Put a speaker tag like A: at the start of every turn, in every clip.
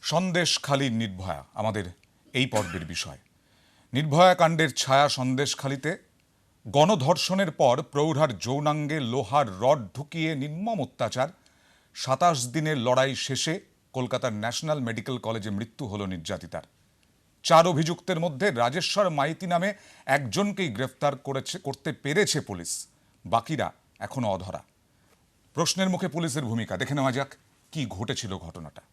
A: সন্দেশখালীর নির্ভয়া আমাদের এই পর্বের বিষয়। নির্ভয়া কাণ্ডের ছায়া সন্দেশখালীতে। গণধর্ষণের পর প্রৌঢ়ার যৌনাঙ্গে লোহার রড ঢুকিয়ে নির্মম অত্যাচার। ২৭ দিনের লড়াই শেষে কলকাতার ন্যাশনাল মেডিকেল কলেজে মৃত্যু হল নির্যাতিতার। ৪ অভিযুক্তের মধ্যে রাজেশ্বর মাইতি নামে একজনকেই গ্রেফতার করতে পেরেছে পুলিশ, বাকিরা এখনো অধরা। প্রশ্নের মুখে পুলিশের ভূমিকা। দেখে নেওয়া যাক কি ঘটেছিল ঘটনাটা।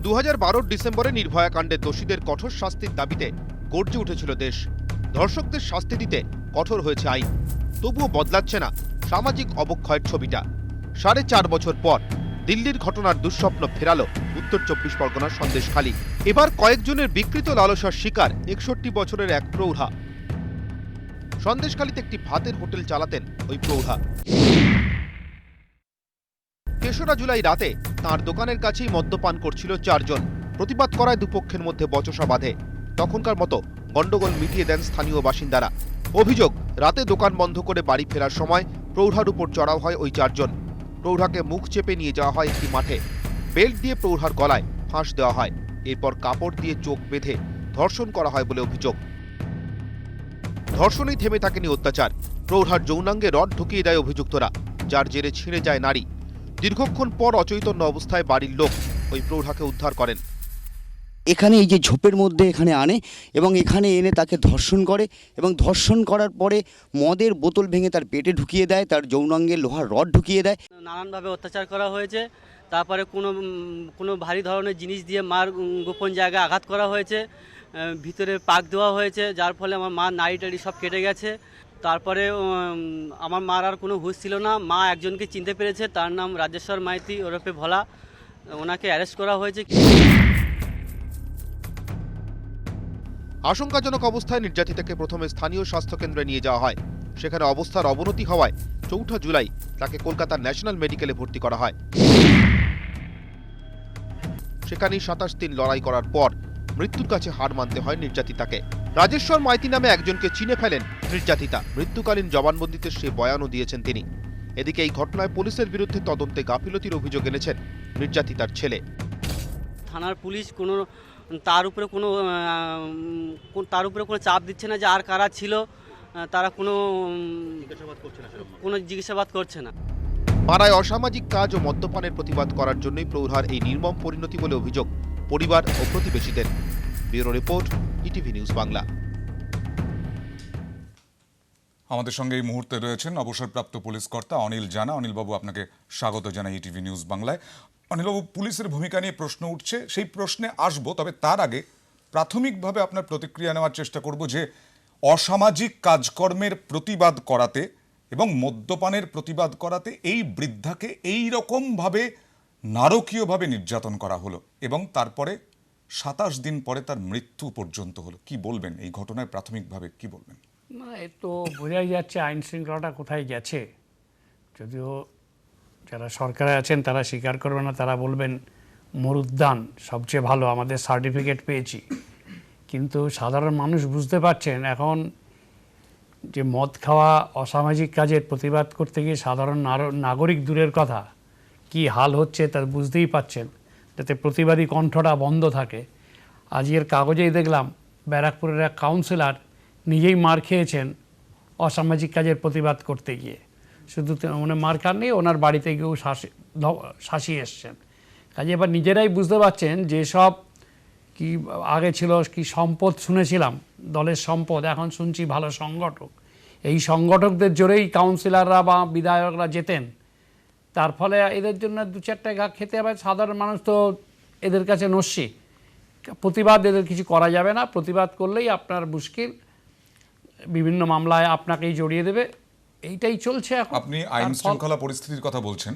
B: ২০১২ ডিসেম্বরে নির্ভয়া কাণ্ডের দোষীদের কঠোর শাস্তির দাবিতে গর্জে উঠেছিল দেশ। ধর্ষকদের শাস্তি দিতে কঠোর হয়েছে আইন, তবুও বদলাচ্ছে না সামাজিক অবক্ষয়ের ছবিটা। ৪.৫ বছর পর দিল্লির ঘটনার দুঃস্বপ্ন ফেরালো উত্তর ২৪ পরগনার সন্দেশখালী। এবার কয়েকজনের বিকৃত লালসার শিকার ৬১ বছরের এক প্রৌঢ়া। সন্দেশখালীতে একটি ভাতের হোটেল চালাতেন ওই প্রৌঢ়া। ৩রা জুলাই রাতে তাঁর দোকানের কাছেই মদ্যপান করছিল ৪ জন। প্রতিবাদ করায় দুপক্ষের মধ্যে বচসা বাঁধে। তখনকার মতো গন্ডগোল মিটিয়ে দেন স্থানীয় বাসিন্দারা। অভিযোগ, রাতে দোকান বন্ধ করে বাড়ি ফেরার সময় প্রৌঢ়ার উপর চড়াও হয় ওই ৪ জন। প্রৌঢ়াকে মুখ চেপে নিয়ে যাওয়া হয় একটি মাঠে। বেল্ট দিয়ে প্রৌঢ়ার গলায় ফাঁস দেওয়া হয়। এরপর কাপড় দিয়ে চোখ বেঁধে ধর্ষণ করা হয় বলে অভিযোগ। ধর্ষণেই থেমে থাকেনি অত্যাচার। প্রৌঢ়ার যৌনাঙ্গে রড ঢুকিয়ে দেয় অভিযুক্তরা, যার জেরে ছিঁড়ে যায় নারী। দীর্ঘক্ষণ পর অচৈতন্য অবস্থায় বাড়ির লোক ওই প্রৌঢ়াকে উদ্ধার করেন।
C: এখানে এই যে ঝোপের মধ্যে এখানে আনে এবং এখানে এনে তাকে ধর্ষণ করে এবং ধর্ষণ করার পরে মদের বোতল ভেঙে তার পেটে ঢুকিয়ে দেয়, তার যৌনাঙ্গে লোহার রড ঢুকিয়ে দেয়।
D: নানানভাবে অত্যাচার করা হয়েছে। তারপরে কোনো ভারী ধরনের জিনিস দিয়ে মার গোপন জায়গায় আঘাত করা হয়েছে, ভিতরে পাক দেওয়া হয়েছে, যার ফলে আমার মা নাড়ি টাড়ি সব কেটে গেছে। তারপরে আমার মার আর কোনো হুঁশ ছিল না। মা একজনকে চিনতে পেরেছে, তার নাম রাজেশ্বর মাইতি ওরফে ভোলা। ওনাকে অ্যারেস্ট করা হয়েছে।
B: আশঙ্কাজনক অবস্থায় নির্যাতিতাকে প্রথমে স্থানীয় স্বাস্থ্যকেন্দ্রে নিয়ে যাওয়া হয়। সেখানে অবস্থার অবনতি হওয়ায় ৪ঠা জুলাই তাকে কলকাতার ন্যাশনাল মেডিকেলে ভর্তি করা হয়। সেখানেই ২৭ দিন লড়াই করার পর মৃত্যুর কাছে হার মানতে হয় নির্যাতিতাকে। রাজেশ্বর মাইতি নামে একজনকে চিনে ফেলেন নির্যাতিতা। মৃত্যুকালীন জবানবন্দিতে সে বয়ানও দিয়েছেন তিনি। এদিকে এই ঘটনায় পুলিশের বিরুদ্ধে তদন্তে গাফিলতির অভিযোগ এনেছেন নির্যাতিতার ছেলে।
D: থানার পুলিশ তার উপরে কোনো চাপ দিচ্ছে না যে আর কারা ছিল, তারা কোনো জিজ্ঞাসাবাদ করছে না।
B: পাড়ায় অসামাজিক কাজ ও মদ্যপানের প্রতিবাদ করার জন্যই প্রৌঢ়ার এই নির্মম পরিণতি বলে অভিযোগ পরিবার ও প্রতিবেশীদের। Bureau report, ETV news Bangla.
A: আমাদের সঙ্গে এই মুহূর্তে রয়েছেন অবসরপ্রাপ্ত পুলিশ কর্তা অনিল জানা। অনিলবাবু, আপনাকে স্বাগত জানাই ইটিভি নিউজ বাংলায়। অনিলবাবু, পুলিশের ভূমিকা নিয়ে প্রশ্ন উঠছে, সেই প্রশ্নে আসবো, তবে তার আগে প্রাথমিকভাবে আপনার প্রতিক্রিয়া নেওয়ার চেষ্টা করব যে অসামাজিক কাজকর্মের প্রতিবাদ করাতে এবং মদ্যপানের প্রতিবাদ করাতে এই বৃদ্ধাকে এই রকমভাবে নারকীয়ভাবে নির্যাতন করা হলো এবং তারপরে ২৭ দিন পরে তার মৃত্যু পর্যন্ত হলো। কি বলবেন এই ঘটনায়? প্রাথমিকভাবে কি বলবেন?
E: না, এ তো বোঝাই যাচ্ছে আইন শৃঙ্খলাটা কোথায় গেছে। যদিও যারা সরকারে আছেন তারা স্বীকার করবে না, তারা বলবেন মরুদ্যান সবচেয়ে ভালো, আমাদের সার্টিফিকেট পেয়েছি। কিন্তু সাধারণ মানুষ বুঝতে পারছেন এখন যে মদ খাওয়া, অসামাজিক কাজের প্রতিবাদ করতে গিয়ে সাধারণ নাগরিক দূরের কথা কি হাল হচ্ছে তা বুঝতেই পাচ্ছেন, যাতে প্রতিবাদী কণ্ঠটা বন্ধ থাকে। আজকের কাগজেই দেখলাম ব্যারাকপুরের এক কাউন্সিলর নিজেই মার খেয়েছেন অসামাজিক কাজের প্রতিবাদ করতে গিয়ে। শুধু মানে মার খান নেই, ওনার বাড়িতে গিয়েও শাসিয়ে এসছেন। কাজে এবার নিজেরাই বুঝতে পারছেন যেসব কি আগে ছিল কি সম্পদ শুনেছিলাম, দলের সম্পদ, এখন শুনছি ভালো সংগঠক। এই সংগঠকদের জোরেই কাউন্সিলররা বা বিধায়করা যেতেন। তার ফলে এদের জন্য ২-৪ টাকা খেতে হবে। সাধারণ মানুষ তো এদের কাছে নস্যি। প্রতিবাদ এদের কিছু করা যাবে না, প্রতিবাদ করলেই আপনার মুশকিল, বিভিন্ন মামলায় আপনাকেই জড়িয়ে দেবে। এইটাই চলছে এখন।
A: আপনি আইন শৃঙ্খলা পরিস্থিতির কথা বলছেন।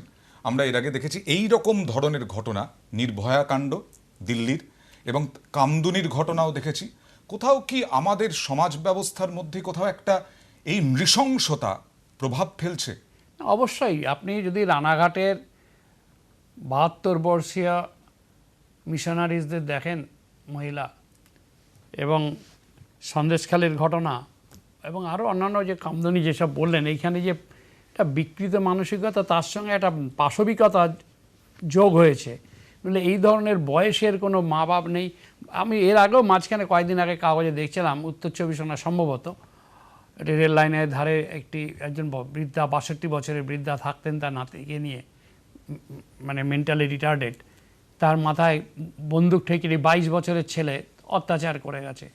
A: আমরা এর আগে দেখেছি এই রকম ধরনের ঘটনা, নির্ভয়া কাণ্ড দিল্লির এবং কামদুনির ঘটনাও দেখেছি। কোথাও কি আমাদের সমাজ ব্যবস্থার মধ্যে কোথাও একটা এই নৃশংসতা প্রভাব ফেলছে?
E: অবশ্যই। আপনি যদি রানাঘাটের ৭২ বর্ষীয় মিশনারিজদের দেখেন, মহিলা, এবং সন্দেশখালীর ঘটনা এবং আরও অন্যান্য যে কামদুনি যেসব বললেন, এইখানে যে একটা বিকৃত মানসিকতা, তার সঙ্গে একটা পাশবিকতা যোগ হয়েছে, বলে এই ধরনের বয়সের কোনো মা বাপ নেই। আমি এর আগেও মাঝখানে কয়েকদিন আগে কাগজে দেখছিলাম, উত্তর চব্বিশ পরগনা সম্ভবত, এটি রেল লাইনের ধারে একজন বৃদ্ধা 62 বছরের বৃদ্ধা থাকতেন তার নাতিকে নিয়ে, মানে মেন্টালি রিটার্ডেড, তার মাথায় বন্দুক ঠেকিয়ে 22 বছরের ছেলে অত্যাচার করে গেছে।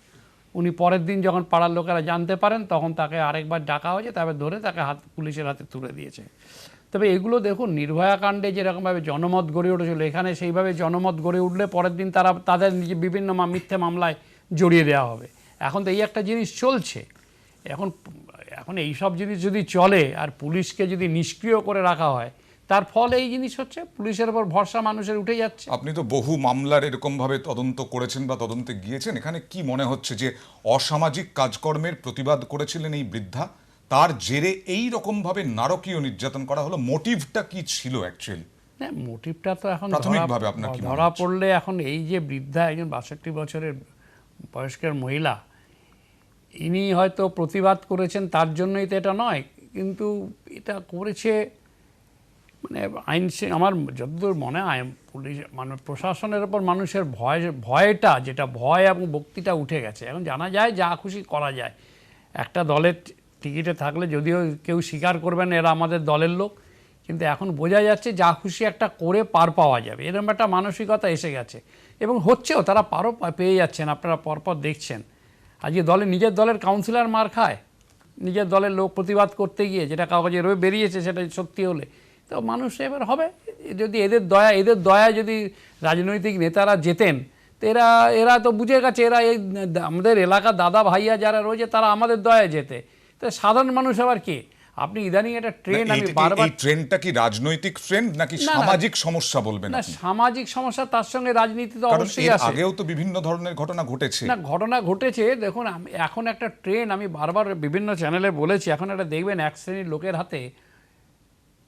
E: উনি পরের দিন যখন পাড়ার লোকেরা জানতে পারেন তখন তাকে আরেকবার ডাকা হয়েছে, তারপর ধরে তাকে পুলিশের হাতে তুলে দিয়েছে। তবে এগুলো দেখুন, নির্ভয়া কাণ্ডে যেরকমভাবে জনমত গড়ে উঠেছিল, এখানে সেইভাবে জনমত গড়ে উঠলে পরের দিন তারা তাদের বিভিন্ন মিথ্যে মামলায় জড়িয়ে দেওয়া হবে। এখন তো এই একটা জিনিস চলছে। এখন এই সব জিনিস যদি চলে আর পুলিশকে যদি নিষ্ক্রিয় করে রাখা হয়, তার ফলে এই জিনিস হচ্ছে, পুলিশের উপর ভরসা মানুষের উঠে যাচ্ছে।
A: আপনি তো বহু মামলার এরকমভাবে তদন্ত করেছেন বা তদন্তে গিয়েছেন, এখানে কি মনে হচ্ছে যে অসামাজিক কাজকর্মের প্রতিবাদ করেছিলেন এই বৃদ্ধা, তার জেরে এই রকমভাবে নারকীয় নির্যাতন করা হলো? মোটিভটা কি ছিল অ্যাকচুয়ালি?
E: না, মোটিভটা তো এখন
A: প্রাথমিকভাবে আপনার কি মনে
E: ধরা
A: হচ্ছে?
E: পড়লে, এখন এই যে বৃদ্ধা একজন 62 বছরের বয়স্কের মহিলা, ইনি হয়তো প্রতিবাদ করেছেন তার জন্যই তো এটা নয়, কিন্তু এটা করেছে মানে আমার যতদূর মনে হয় পুলিশ মানে প্রশাসনের ওপর মানুষের ভয়টা, যেটা ভয় এবং ভক্তিটা উঠে গেছে। এখন জানা যায় যা খুশি করা যায়। একটা দলের টিকিটে থাকলে যদিও কেউ স্বীকার করবেন এরা আমাদের দলের লোক, কিন্তু এখন বোঝা যাচ্ছে যা খুশি একটা করে পার পাওয়া যাবে, এরকম একটা মানসিকতা এসে গেছে এবং হচ্ছেও, তারা পারও পেয়ে যাচ্ছেন। আপনারা পরপর দেখছেন আজকে নিজের দলের কাউন্সিলর মার খায় নিজের দলের লোক প্রতিবাদ করতে গিয়ে, যেটা কাগজে বেরিয়েছে সেটা সত্যি হলে। তো মানুষ এবার হবে, যদি এদের দয়া যদি রাজনৈতিক নেতারা যেতেন, তো এরা তো বুঝে গেছে, এরা এই আমাদের এলাকার দাদা ভাইয়া যারা রয়েছে তারা আমাদের দয়ায় যেতে। তো সাধারণ মানুষ আবার কে? আপনি ইদানিং একটা ট্রেন, আমি বারবার,
A: এই ট্রেনটা কি রাজনৈতিক ট্রেন্ড নাকি সামাজিক সমস্যা বলবেন
E: না,
A: আপনি?
E: সামাজিক সমস্যা, তার সঙ্গে রাজনীতি তো
A: কারণ
E: অবশ্যই
A: এর
E: আছে।
A: আগেও তো বিভিন্ন ধরনের ঘটনা ঘটেছে।
E: না, ঘটনা ঘটেছে। দেখুন, এখন একটা ট্রেন, আমি বারবার বিভিন্ন চ্যানেলে বলেছি, এখন একটা দেখবেন এক শ্রেণীর লোকের হাতে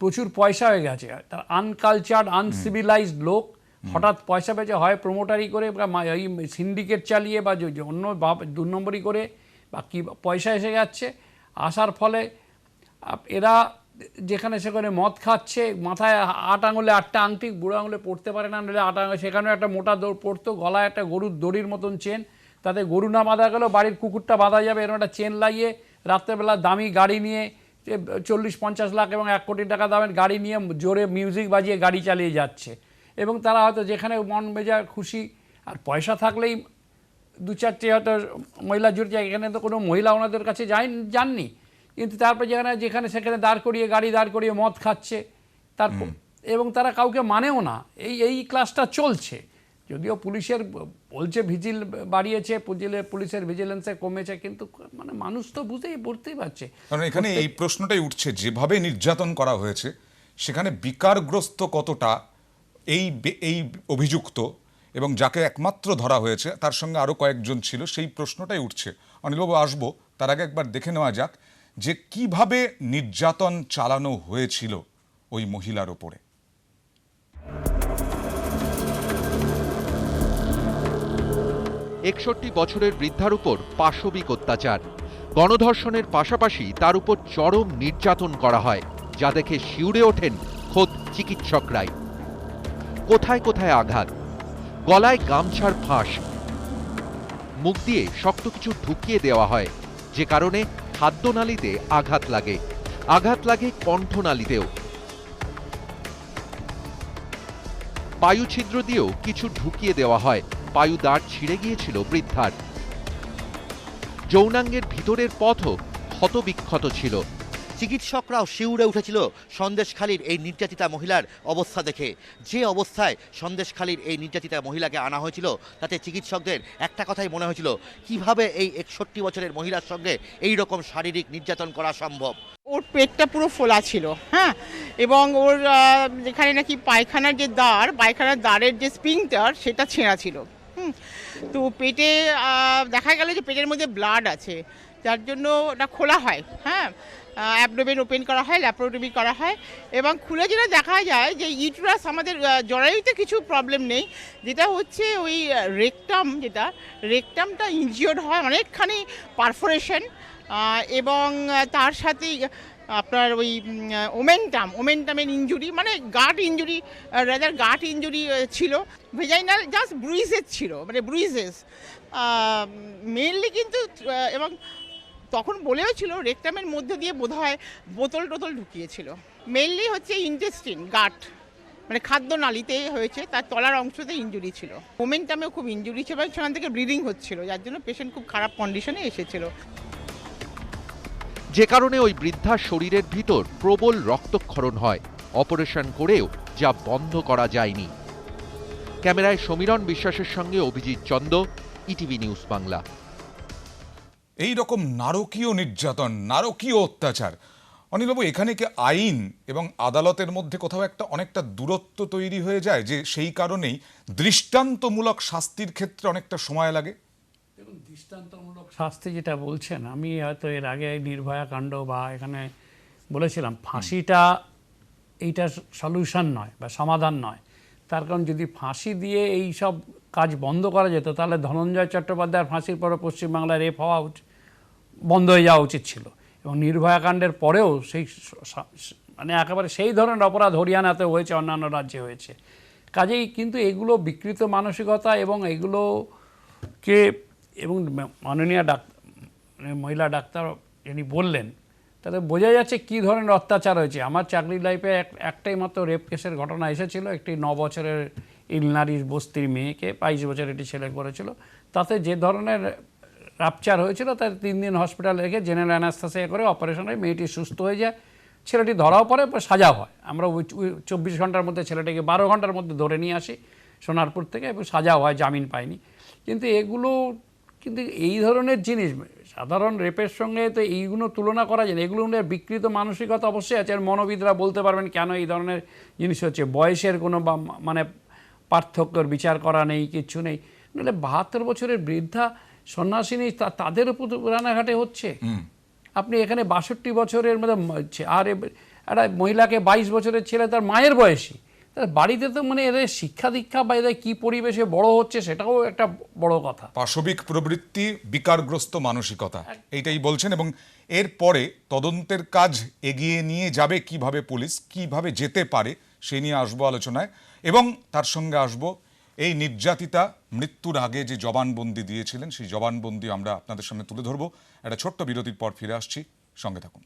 E: প্রচুর পয়সা হয়ে গেছে, তার আনকালচার্ড আনসিভিলাইজড লোক, হঠাৎ পয়সা পেয়েছে, হয় প্রমোটারি করে বা ওই সিন্ডিকেট চালিয়ে বা অন্য 2 নম্বরই করে, বা কি পয়সা এসে যাচ্ছে। আসার ফলে এরা যেখানে সেখানে মদ খাচ্ছে, মাথায় 8 আঙুলে 8টা আংটি, বুড়ো আঙুলে পড়তে পারে না, নাহলে 8 আঙুলে, সেখানেও একটা মোটা দৌড় পড়তো, গলায় একটা গরুর দড়ির মতন চেন, তাতে গরু না বাঁধা গেলেও বাড়ির কুকুরটা বাঁধা যাবে, এরকম একটা চেন লাগিয়ে রাত্রেবেলা দামি গাড়ি নিয়ে 40-50 লাখ এবং 1 কোটি টাকা দামের গাড়ি নিয়ে জোরে মিউজিক বাজিয়ে গাড়ি চালিয়ে যাচ্ছে। এবং তারা হয়তো যেখানে মন মেজাজ খুশি, আর পয়সা থাকলেই 2-4টে হয়তো মহিলা জুড়ে যায়, এখানে তো কোনো মহিলা ওনাদের কাছে যাননি, কিন্তু তারপর যেখানে সেখানে গাড়ি দাঁড় করিয়ে মদ খাচ্ছে, তারপর এবং তারা কাউকে মানেও না। এই ক্লাসটা চলছে। যদিও পুলিশের বলছে ভিজিল বাড়িয়েছে, পুলিশের ভিজিলেন্সে কমেছে, কিন্তু মানে মানুষ তো বুঝতেই পারছে।
A: কারণ এখানে এই প্রশ্নটাই উঠছে, যেভাবে নির্যাতন করা হয়েছে সেখানে বিকারগ্রস্ত কতটা এই অভিযুক্ত, এবং যাকে একমাত্র ধরা হয়েছে তার সঙ্গে আরও কয়েকজন ছিল, সেই প্রশ্নটাই উঠছে। অনিলবাবু, আসবো, তার আগে একবার দেখে নেওয়া যাক যে কিভাবে নির্যাতন চালানো হয়েছিল ওই মহিলার ওপরে।
B: 61 বছরের বৃদ্ধার উপর পাশবিক অত্যাচার, গণধর্ষণের পাশাপাশি তার উপর চরম নির্যাতন করা হয়, যা দেখে শিউরে ওঠেন খোদ চিকিৎসকরাই। কোথায় কোথায় আঘাত, গলায় গামছার ফাঁস, মুখ দিয়ে শক্ত কিছু ঢুকিয়ে দেওয়া হয়, যে কারণে খাদ্যনালীতে আঘাত লাগে কণ্ঠনালীতেও। পায়ু ছিদ্র দিয়েও কিছু ঢুকিয়ে দেওয়া হয়, পায়ু দাঁড় ছিঁড়ে গিয়েছিল বৃদ্ধার। যৌনাঙ্গের ভিতরের পথও ক্ষতবিক্ষত ছিল।
F: চিকিৎসকরাও শিউরে উঠেছিল সন্দেশখালীর এই নির্যাতিতা মহিলার অবস্থা দেখে। যে অবস্থায় সন্দেশখালীর এই নির্যাতিতা মহিলাকে আনা হয়েছিল, তাতে চিকিৎসকদের একটা কথাই মনে হয়েছিল, কিভাবে এই 61 বছরের মহিলার সঙ্গে এই রকম শারীরিক নির্যাতন করা সম্ভব।
G: ওর পেটটা পুরো ফোলা ছিল, হ্যাঁ, এবং ওর যেখানে নাকি পায়খানার দ্বারের যে স্পিংটার, সেটা ছেঁড়া ছিল। তো পেটে দেখা গেল যে পেটের মধ্যে ব্লাড আছে, যার জন্য ওটা খোলা হয়, হ্যাঁ, অ্যাবডোমেন ওপেন করা হয়, ল্যাপারোটমি করা হয়, এবং খুলে যেটা দেখা যায় যে ইউটেরাস, আমাদের জরায়ুতে কিছু প্রবলেম নেই, যেটা হচ্ছে ওই রেকটামটা ইনজিওর্ড হয়, অনেকখানি পারফোরেশন, এবং তার সাথেই আপনার ওই ওমেন্টামের ইনজুরি, মানে গাট ইনজুরি, রাদার গাট ইনজুরি ছিল। ভেজাইনাল জাস্ট ব্রুইজেস ছিল, মানে ব্রুইজেস মেনলি, কিন্তু এবং তখন বলেও ছিল রেকটামের মধ্যে দিয়ে বোধহয় বোতল টোতল ঢুকিয়েছিল। মেনলি হচ্ছে ইন্টেস্টিন, গাট, মানে খাদ্যনালীতে হয়েছে, তার তলার অংশতে ইনজুরি ছিল। মোমেন্টামেও খুব ইনজুরি ছিল, সেখান থেকে ব্লিডিং হচ্ছিল, যার জন্য পেশেন্ট খুব খারাপ কন্ডিশনে এসেছিল।
B: যে কারণে ওই বৃদ্ধার শরীরের ভিতর প্রবল রক্তক্ষরণ হয়, অপারেশন করেও যা বন্ধ করা যায়নি। ক্যামেরায় সমীরণ বিশ্বাসের সঙ্গে অভিজিৎ চন্দ, ইটিভি নিউজ বাংলা।
A: এই রকম নারকীয় নির্যাতন, নারকীয় অত্যাচার, অনিলবাবু, এখানে কি আইন এবং আদালতের মধ্যে কোথাও অনেকটা দূরত্ব তৈরি হয়ে যায়, যে সেই কারণেই দৃষ্টান্তমূলক শাস্তির ক্ষেত্রে অনেকটা সময় লাগে?
E: দেখুন, দৃষ্টান্তমূলক শাস্তি যেটা বলছেন, আমি হয়তো এর আগে নির্ভয়া কাণ্ড বা এখানে বলেছিলাম ফাঁসিটা এইটা সলিউশন নয় বা সমাধান নয়। তার কারণ যদি ফাঁসি দিয়ে এই সব কাজ বন্ধ করা যেত, তাহলে ধনঞ্জয় চট্টোপাধ্যায়ের ফাঁসির পরে পশ্চিমবাংলায় রেপ হওয়া বন্ধ হয়ে যাওয়া উচিত ছিল। এবং নির্ভয়া কাণ্ডের পরেও সেই মানে একেবারে সেই ধরনের অপরাধ হরিয়ানাতে হয়েছে, অন্যান্য রাজ্যে হয়েছে। কাজেই কিন্তু এগুলো বিকৃত মানসিকতা এবং এগুলোকে, এবং মাননীয় মহিলা ডাক্তার যিনি বললেন, তাতে বোঝা যাচ্ছে কী ধরনের অত্যাচার হয়েছে। আমার চাকরি লাইফে একটাই মাত্র রেপ কেসের ঘটনা এসেছিল, একটি 9 বছরের ইলনারি বস্তির মেয়েকে 22 বছরের একটি ছেলে করেছিল। তাতে যে ধরনের রাপচার হয়েছিল, তার 3 দিন হসপিটালে রেখে জেনারেল অ্যানাস্থেসিয়া করে অপারেশনে মেয়েটি সুস্থ হয়ে যায়, ছেলেটি ধরাও পড়ে, সাজা হয়। আমরা 24 ঘন্টার মধ্যে ছেলেটিকে 12 ঘন্টার মধ্যে ধরে নিয়ে আসি সোনারপুর থেকে, এবং সাজা হয়, জামিন পায়নি। কিন্তু এই ধরনের জিনিস সাধারণ রেপের সঙ্গে তো এইগুলো তুলনা করা যায় না। এগুলো বিকৃত মানসিকতা অবশ্যই আছে, আর মনোবিদরা বলতে পারবেন কেন এই ধরনের জিনিস হচ্ছে। বয়সের কোনো মানে পার্থক্যর বিচার করা নেই, কিচ্ছু নেই। নাহলে 72 বছরের বৃদ্ধা সন্ন্যাসিনী, তাদের উপর রানাঘাটে হচ্ছে। আপনি এখানে 62 বছরের মধ্যে, আর একটা মহিলাকে 22 বছরের ছেলে, তার মায়ের বয়সী, তার বাড়িতে তো মানে এদের শিক্ষা দীক্ষা বা এদের কী পরিবেশে বড় হচ্ছে, সেটাও একটা বড় কথা।
A: পাশবিক প্রবৃত্তি, বিকারগ্রস্ত মানসিকতা, এইটাই বলছেন। এবং এরপরে তদন্তের কাজ এগিয়ে নিয়ে যাবে কিভাবে পুলিশ, কিভাবে যেতে পারে, সেই নিয়ে আসবো আলোচনায়। এবং তার সঙ্গে আসবো এই নির্যাতিতা মৃত্যুর আগে যে জবানবন্দি দিয়েছিলেন, সেই জবানবন্দি আমরা আপনাদের সামনে তুলে ধরবো। একটা ছোট্ট বিরতির পর ফিরে আসছি, সঙ্গে থাকুন।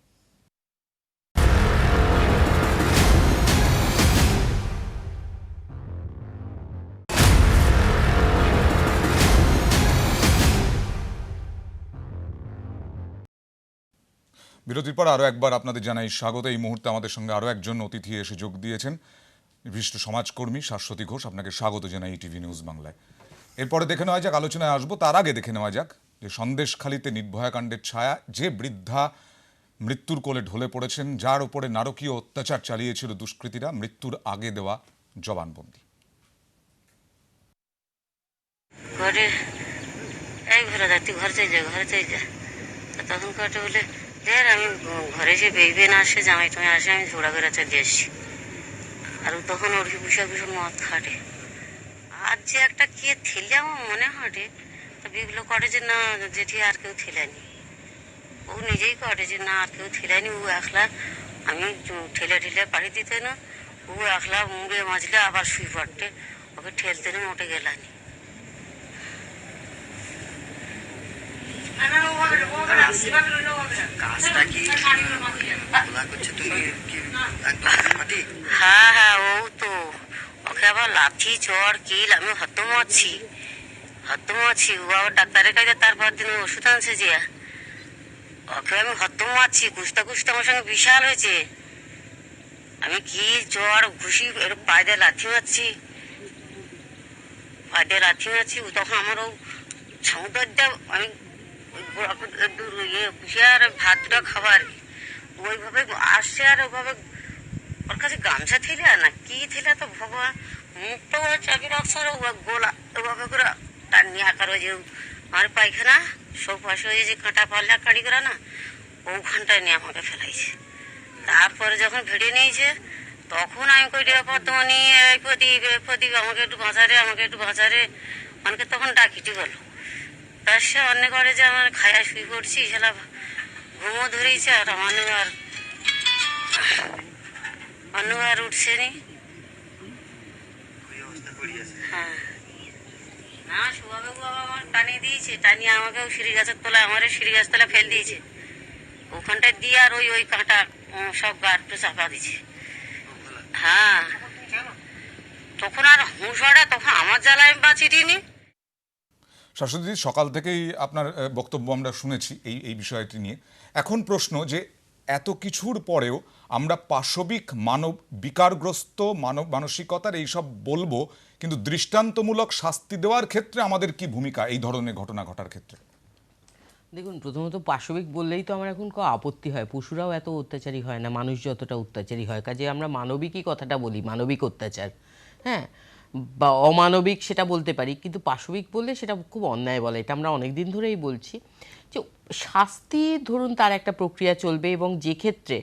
A: বিরতির পর আরও একবার আপনাদের জানাই স্বাগত। এই মুহূর্তে আমাদের সঙ্গে আরও একজন অতিথি এসে যোগ দিয়েছেন, বিশিষ্ট সমাজকর্মী শাশ্বতী ঘোষ। আপনাকে স্বাগত জানাই ইটিভি নিউজ বাংলায়। এরপরে দেখে নেওয়া যাক, আলোচনায় আসবো, তার আগে দেখে নেওয়া যাক যে সন্দেশখালিতে নির্ভয়া কাণ্ডের ছায়া, যে বৃদ্ধা মৃত্যুর কোলে ঢলে পড়েছেন, যার উপরে নারকীয় অত্যাচার চালিয়েছিল দুষ্কৃতীরা, মৃত্যুর আগে দেওয়া জবানবন্দি।
H: ঘরে এই ঘরে যাচ্ছি, ঘর চাই যা তখন কটে বলে দেখ আমি ঘরে এসে বেইবে না আসে, জামাই টামাই আসে, আমি ঝোড়া করে চালিয়ে আসছি। আর তখন ওর ভীষণ মদ খাটে। আর যে একটা কে ঠেলে আমার মনে হাঁটে, তা বিগুলো করে যে না জেঠি আর কেউ ঠেলেনি। ও নিজেই করে যে না আর কেউ ঠেলেনি, ও একলা, আমি ঠেলে পাড়ি দিতে না, ও একলা মুড়ে মাজলে আবার শুই পড়তে, ওকে ঠেলতে না মোটে গেলানি। হ্যাঁ, ও তো ওকে আবার লাঠি চড় কিল, আমি হতমাছি। ও আবার ডাক্তারের কাছে তারপর দিন ওষুধ আনছে যে, ওকে আমি হতমাছি। কুস্তা আমার সঙ্গে বিশাল হয়েছে। আমি কি চড় ঘুষি পায়ে দিয়ে লাথি মারছি, তখন আমার ও সমুদ্রটা, আমি আর ভাতটা খাবার ওইভাবে আসছে, আর ওইভাবে ওর কাছে গামছা ঠেলে না কি ঠেলে, তো ভগবান মুখটা ওরা চাবি রাখছে, আর গোলা ওইভাবে করে টান নিয়ে আকার হয়ে যে আমার পায়খানা সব পাশে হয়ে যে কাঁটা পাল্লা কাড়ি করা না, ওখানটায় নিয়ে আমাকে ফেলাইছে। তারপরে যখন ভিড়ে নিয়েছে, তখন আমি কই বর্তমানে এই প্রদীপ আমাকে একটু বাঁচারে অনেকে তখন ডাকিটি গেল। তার সে অন্য করে যে আমার খায়া শুয়ে পড়ছি, সেটা ঘুমও ধরেছে আর অন্য আর উঠছে নি। হ্যাঁ, না শুভাবে বাবা আমার টানিয়ে দিয়েছে, টানিয়ে আমাকেও সিঁড়ি গাছের তলায়, আমারও সিঁড়ি গাছ তলায় ফেল দিয়েছে। ওখানটায় দিয়ে আর ওই কাঁটা সব গাড়টা চাপা দিয়েছে। হ্যাঁ, তখন আর হুঁশটা, তখন আমার জ্বালায় আমি বাঁচিয়ে।
A: শাশ্বতী, সকাল থেকেই আপনার বক্তব্য আমরা শুনেছি এই বিষয়টি নিয়ে। এখন প্রশ্ন যে এত কিছুর পরেও আমরা পাশবিক বিকারগ্রস্ত মানসিকতার এইসব বলবো, কিন্তু দৃষ্টান্তমূলক শাস্তি দেওয়ার ক্ষেত্রে আমাদের কি ভূমিকা এই ধরনের ঘটনা ঘটার ক্ষেত্রে?
I: দেখুন, প্রথমত পাশবিক বললেই তো আমার এখন কোনো আপত্তি হয়। পশুরাও এত অত্যাচারী হয় না, মানুষ যতটা অত্যাচারী হয়। কাজে আমরা মানবিকই কথাটা বলি, মানবিক অত্যাচার, হ্যাঁ, বা অমানবিক সেটা বলতে পারি, কিন্তু পাশবিক বললে সেটা খুব অন্যায় বলে। এটা আমরা অনেক দিন ধরেই বলছি যে শাস্তি, ধরুন তার একটা প্রক্রিয়া চলবে, এবং যে ক্ষেত্রে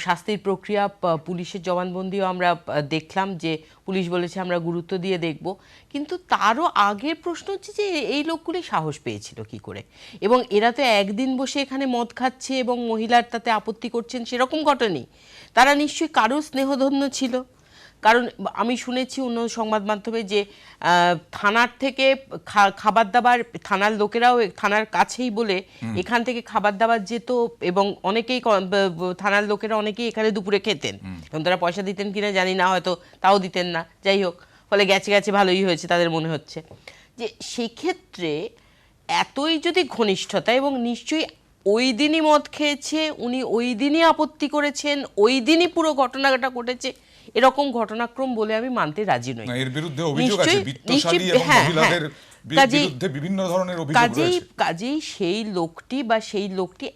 I: শাস্তির প্রক্রিয়া, পুলিশের জবানবন্দিও আমরা দেখলাম যে পুলিশ বলেছে আমরা গুরুত্ব দিয়ে দেখব, কিন্তু তারও আগের প্রশ্ন হচ্ছে যে এই লোকগুলি সাহস পেয়েছিল কি করে, এবং এরা তো একদিন বসে এখানে মদ খাচ্ছে এবং মহিলার তাতে আপত্তি করছেন সেরকম ঘটেনি। তারা নিশ্চয়ই কারো স্নেহধন্য ছিল। কারণ আমি শুনেছি অন্য সংবাদ মাধ্যমে যে থানার থেকে খাবার দাবার, থানার লোকেরাও থানার কাছেই বলে এখান থেকে খাবার দাবার যেত, এবং অনেকেই থানার লোকেরা অনেকেই এখানে দুপুরে খেতেন। এবং তারা পয়সা দিতেন কিনা জানি না, হয়তো তাও দিতেন না, যাই হোক, ফলে গেছে ভালোই হয়েছে তাদের মনে হচ্ছে। যে সেক্ষেত্রে এতই যদি ঘনিষ্ঠতা, এবং নিশ্চয়ই ওই দিনই মদ খেয়েছে, উনি ওই দিনই আপত্তি করেছেন, ওই দিনই পুরো ঘটনাটা ঘটেছে, এরকম ঘটনাক্রম বলে আমি মানতে রাজি নই।
A: এর বিরুদ্ধে অভিযোগ আছে, বিত্তশালী এবং মহিলাদের বিরুদ্ধে বিভিন্ন ধরনের অভিযোগ রয়েছে।
I: কাজেই সেই লোকটি বা সেই লোকটি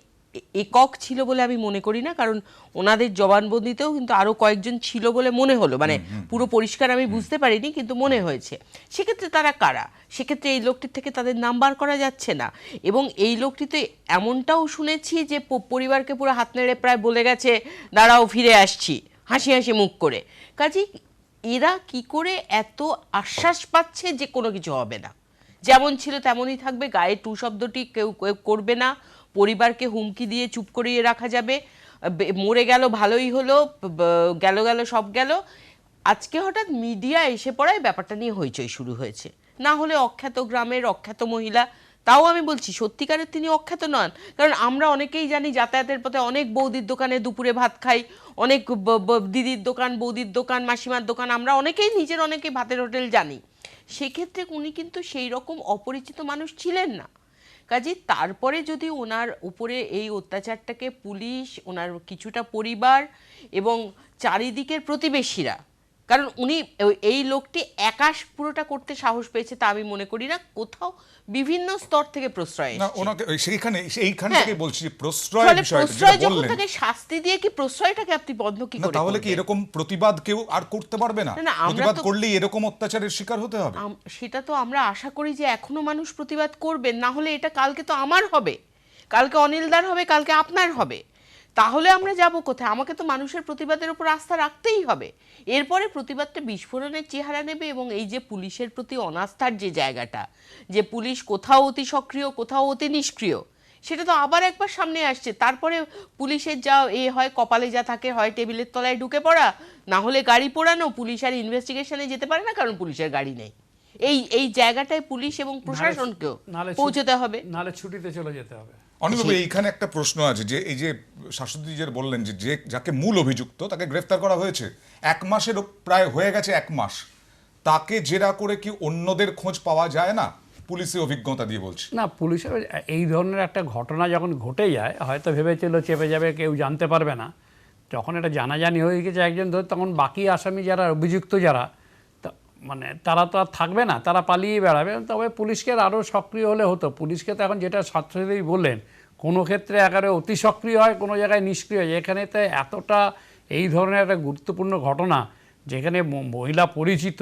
I: একক ছিল বলে আমি মনে করি না, কারণ ওনাদের জবানবন্দিতেও কিন্তু আরো কয়েকজন ছিল বলে মনে হলো, মানে পুরো পরিষ্কার আমি বুঝতে পারিনি, কিন্তু মনে হয়েছে। সেক্ষেত্রে তারা কারা? সেক্ষেত্রে এই লোকটির থেকে তাদের নাম বার করা যাচ্ছে না। এবং এই লোকটিতে এমনটাও শুনেছি যে পরিবারকে পুরো হাত নেড়ে প্রায় বলে গেছে দাঁড়াও ফিরে আসছি, হাসি হাসি মুখ করে। কাজেই এরা কি করে এত আশ্বাস পাচ্ছে যে কোনো কিছু হবে না, যেমন ছিল তেমনই থাকবে, গায়ে টু শব্দটি কেউ করবে না, পরিবারকে হুমকি দিয়ে চুপ করিয়ে রাখা যাবে, মরে গেল ভালোই হলো, গেল সব গেল। আজকে হঠাৎ মিডিয়া এসে পড়ায় ব্যাপারটা নিয়ে হইচই শুরু হয়েছে। না হলে অখ্যাত গ্রামের অখ্যাত মহিলা, তাও আমি বলছি সত্যিকারের তিনি অখ্যাত নন, কারণ আমরা অনেকেই জানি যাতায়াতের পথে অনেক বৌদির দোকানে দুপুরে ভাত খাই, অনেক দিদির দোকান, বৌদির দোকান, মাসিমার দোকান, আমরা অনেকেই নিজের অনেকে ভাতের হোটেল জানি। সেক্ষেত্রে উনি কিন্তু সেই রকম অপরিচিত মানুষ ছিলেন না। কাজে তারপরে যদি ওনার উপরে এই অত্যাচারটাকে পুলিশ, ওনার কিছুটা পরিবার এবং চারিদিকের প্রতিবেশীরা, কারণ উনি এই লোকটি একা পুরোটা করতে সাহস পেয়েছে তা আমি মনে করি না, কোথাও বিভিন্ন স্তর থেকে প্রশ্রয়
A: না,
I: এসেছে।
A: ওনাকে সেইখান থেকে বলছি যে প্রশ্রয়
I: ফলে
A: বিষয়টা
I: প্রশ্রয়
A: যেটা
I: যখন
A: বললেন,
I: তাকে শাস্তি দিয়ে কি প্রশ্রয়টাকে আপনি বন্ধ কি
A: না
I: করে
A: তাহলে কি
I: করবেন?
A: এরকম প্রতিবাদ কেউ আর করতে পারবে না?
I: না, আমরা
A: প্রতিবাদ
I: তো-
A: করলেই এরকম অত্যাচারের শিকার হতে হবে?
I: সেটা তো আমরা আশা করি যে এখনো মানুষ প্রতিবাদ করবেন, না হলে এটা কালকে তো আমার হবে, কালকে অনিলদার হবে, কালকে আপনার হবে, তাহলে আমরা যাব কোথায়? আমাকে তো মানুষের প্রতিবাদের উপর আস্থা রাখতেই হবে। এরপরে প্রতিবাদটা বিস্ফোরণের চেহারা নেবে, এবং এই যে পুলিশের প্রতি অনাস্থার যে জায়গাটা, যে পুলিশ কোথাও অতি সক্রিয়, কোথাও অতি নিষ্ক্রিয়, সেটা তো আবার একবার সামনে আসছে। তারপরে পুলিশের যা হয়, কপালে যা থাকে, হয় টেবিলের তলায় ঢুকে পড়া, না হলে গাড়ি পোড়ানো। পুলিশ আর ইনভেস্টিগেশনে যেতে পারে না, কারণ পুলিশের গাড়ি নেই। এই জায়গাটাটায় পুলিশ এবং প্রশাসনকেও পৌঁছতে হবে,
E: নালে ছুটিতে চলে যেতে হবে।
A: অনিলবাবু, এইখানে একটা প্রশ্ন আছে যে এই যে শাশ্বতী যে বললেন যে যাকে মূল অভিযুক্ত তাকে গ্রেফতার করা হয়েছে, 1 মাসেরও প্রায় হয়ে গেছে, 1 মাস, তাকে জেরা করে কি অন্যদের খোঁজ পাওয়া যায় না? পুলিশের অভিজ্ঞতা দিয়ে বলছি।
E: না, পুলিশের এই ধরনের একটা ঘটনা যখন ঘটে যায়, হয়তো ভেবেছিল চেপে যাবে, কেউ জানতে পারবে না। যখন এটা জানাজানি হয়ে গেছে একজন ধরে, তখন বাকি আসামি যারা, অভিযুক্ত যারা, মানে তারা তো আর থাকবে না, তারা পালিয়ে বেড়াবে। তবে পুলিশকে আরও সক্রিয় হলে হতো। পুলিশকে তো এখন যেটা ছাত্রদেরই বললেন, কোনো ক্ষেত্রে একেবারে অতি সক্রিয় হয়, কোনো জায়গায় নিষ্ক্রিয় হয়। এখানে তো এতটা এই ধরনের একটা গুরুত্বপূর্ণ ঘটনা, যেখানে মহিলা পরিচিত,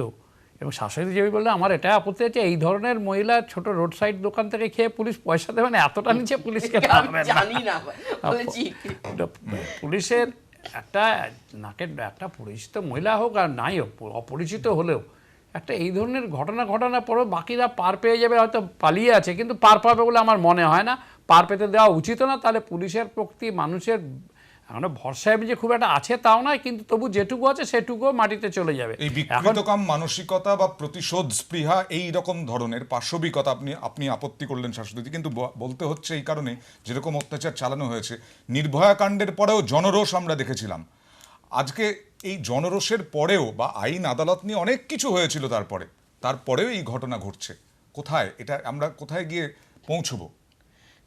E: এবং শাশুড়ি যেভাবে বললে আমার এটা আপত্তি আছে, এই ধরনের মহিলা ছোট রোড সাইড দোকান থেকে খেয়ে পুলিশ পয়সা দেবে না, এতটা নিচে পুলিশকে
I: জানি না বলেছি।
E: পুলিশের একটা নাকের একটা পরিচিত মহিলা হোক আর নাই হোক, অপরিচিত হলেও একটা এই ধরনের ঘটনার পরেও বাকিরা পার পেয়ে যাবে, হয়তো পালিয়ে আছে, কিন্তু পার পাবে বলে আমার মনে হয় না। পার পেতে দেওয়া উচিত না, তাহলে পুলিশের প্রতি মানুষের মানে ভরসায় যে খুব একটা আছে তাও নয়, কিন্তু তবু যেটুকু আছে সেটুকুও মাটিতে চলে যাবে।
A: এই বিকৃতকাম মানসিকতা বা প্রতিশোধ স্পৃহা এই রকম ধরনের পাশবিকতা আপনি আপত্তি করলেন শাশ্বতী, কিন্তু বলতে হচ্ছে এই কারণে যেরকম অত্যাচার চালানো হয়েছে নির্ভয়া কাণ্ডের পরেও জনরোষ আমরা দেখেছিলাম। আজকে এই জনরোষের পরেও বা আইন আদালত নিয়ে অনেক কিছু হয়েছিল, তারপরেও এই ঘটনা ঘটছে। কোথায় এটা, আমরা কোথায় গিয়ে পৌঁছবো?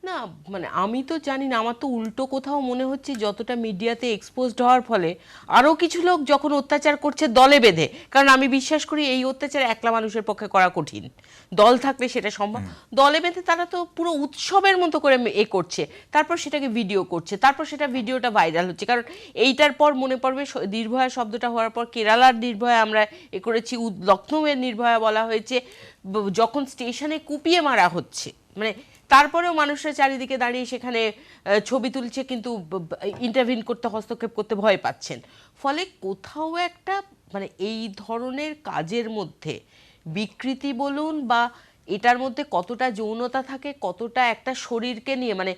I: না মানে আমি তো জানি না, আমার তো উল্টো কোথাও মনে হচ্ছে যতটা মিডিয়াতে এক্সপোজড হওয়ার ফলে আরও কিছু লোক যখন অত্যাচার করছে দলে বেঁধে, কারণ আমি বিশ্বাস করি এই অত্যাচার একলা মানুষের পক্ষে করা কঠিন, দল থাকলে সেটা সম্ভব। দলে বেঁধে তারা তো পুরো উৎসবের মতো করে করছে, তারপর সেটাকে ভিডিও করছে, তারপর সেটা ভিডিওটা ভাইরাল হচ্ছে। কারণ এইটার পর মনে পড়বে নির্ভয়া শব্দটা হওয়ার পর কেরালার নির্ভয়া আমরা করেছি, লখনৌয়ের নির্ভয়া বলা হয়েছে, যখন স্টেশনে কুপিয়ে মারা হচ্ছে, মানে তারপরেও মানুষরা চারিদিকে দাঁড়িয়ে সেখানে ছবি তুলছে, কিন্তু ইন্টারভিন করতে, হস্তক্ষেপ করতে ভয় পাচ্ছেন। ফলে কোথাও একটা মানে এই ধরনের কাজের মধ্যে বিকৃতি বলুন বা এটার মধ্যে কতটা যৌনতা থাকে, কতটা একটা শরীরকে নিয়ে, মানে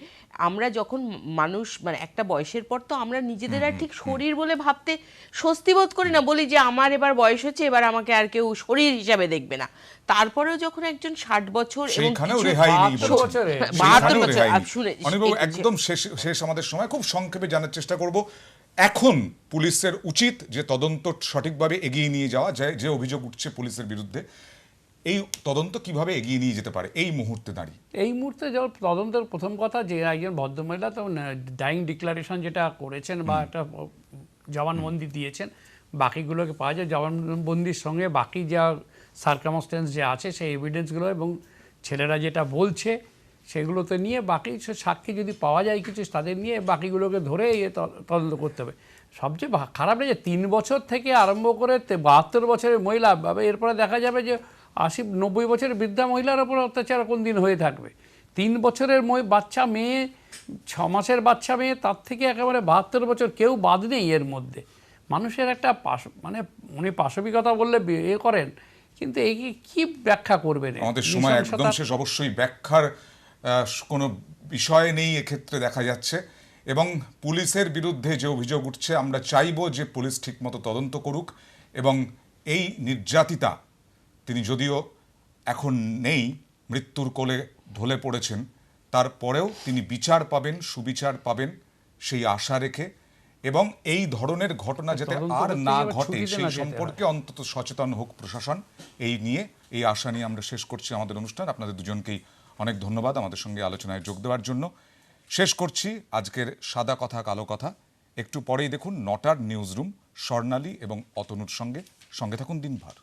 I: আমরা যখন মানুষ মানে একটা বয়সের পর তো আমরা নিজেদের আর ঠিক শরীর বলে ভাবতে স্বস্তি বোধ করি না, বলি যে আমার এবার বয়স হচ্ছে, এবার আমাকে আর কেউ শরীর হিসাবে দেখবে না। তারপরেও যখন একজন 60 বছর এবং
A: একদম শেষ আমাদের সময়, খুব সংক্ষেপে জানার চেষ্টা করব, এখন পুলিশের উচিত যে তদন্ত সঠিকভাবে এগিয়ে নিয়ে যাওয়া যায়, যে অভিযোগ উঠছে পুলিশের বিরুদ্ধে, এই তদন্ত কিভাবে এগিয়ে নিয়ে যেতে পারে এই মুহূর্তে দাঁড়িয়ে?
E: এই মুহূর্তে যেমন তদন্তের প্রথম কথা যে একজন ভদ্রমহিলা তো ডাইং ডিক্লারেশন যেটা করেছেন বা একটা জবানবন্দি দিয়েছেন, বাকিগুলোকে পাওয়া যায়। জবানবন্দির সঙ্গে বাকি যা সার্কামস্টেন্স যে আছে সেই এভিডেন্সগুলো এবং ছেলেরা যেটা বলছে সেগুলোতে নিয়ে বাকি সাক্ষী যদি পাওয়া যায় কিছু, তাদের নিয়ে বাকিগুলোকে ধরে তদন্ত করতে হবে। সবচেয়ে খারাপ লাগে 3 বছর থেকে আরম্ভ করে 72 বছরের মহিলা, এরপরে দেখা যাবে যে 80-90 বছরের বৃদ্ধা মহিলার ওপর অত্যাচার কোন দিন হয়ে থাকবে। 3 বছরের বাচ্চা মেয়ে, 6 মাসের বাচ্চা মেয়ে, তার থেকে একেবারে 72 বছর, কেউ বাদ নেই এর মধ্যে। মানুষের একটা মানে উনি পাশবিকতা বললে করেন, কিন্তু এই কি ব্যাখ্যা করবেন?
A: আমাদের সময় একদম শেষ, অবশ্যই ব্যাখ্যার কোনো বিষয় নেই এক্ষেত্রে দেখা যাচ্ছে। এবং পুলিশের বিরুদ্ধে যে অভিযোগ উঠছে, আমরা চাইবো যে পুলিশ ঠিকমতো তদন্ত করুক এবং এই নির্যাতিতা, তিনি যদিও এখন নেই, মৃত্যুর কোলে ঢলে পড়েছেন, তারপরেও তিনি বিচার পাবেন, সুবিচার পাবেন সেই আশা রেখে, এবং এই ধরনের ঘটনা যাতে আর না ঘটে সেই সম্পর্কে অন্তত সচেতন হোক প্রশাসন, এই নিয়ে, এই আশা নিয়ে আমরা শেষ করছি আমাদের অনুষ্ঠান। আপনাদের দুজনকেই অনেক ধন্যবাদ আমাদের সঙ্গে আলোচনায় যোগ দেওয়ার জন্য। শেষ করছি আজকের সাদা কথা কালো কথা। একটু পরেই দেখুন 9টার নিউজ রুম, স্বর্ণালী এবং অতনুর সঙ্গে থাকুন দিনভর।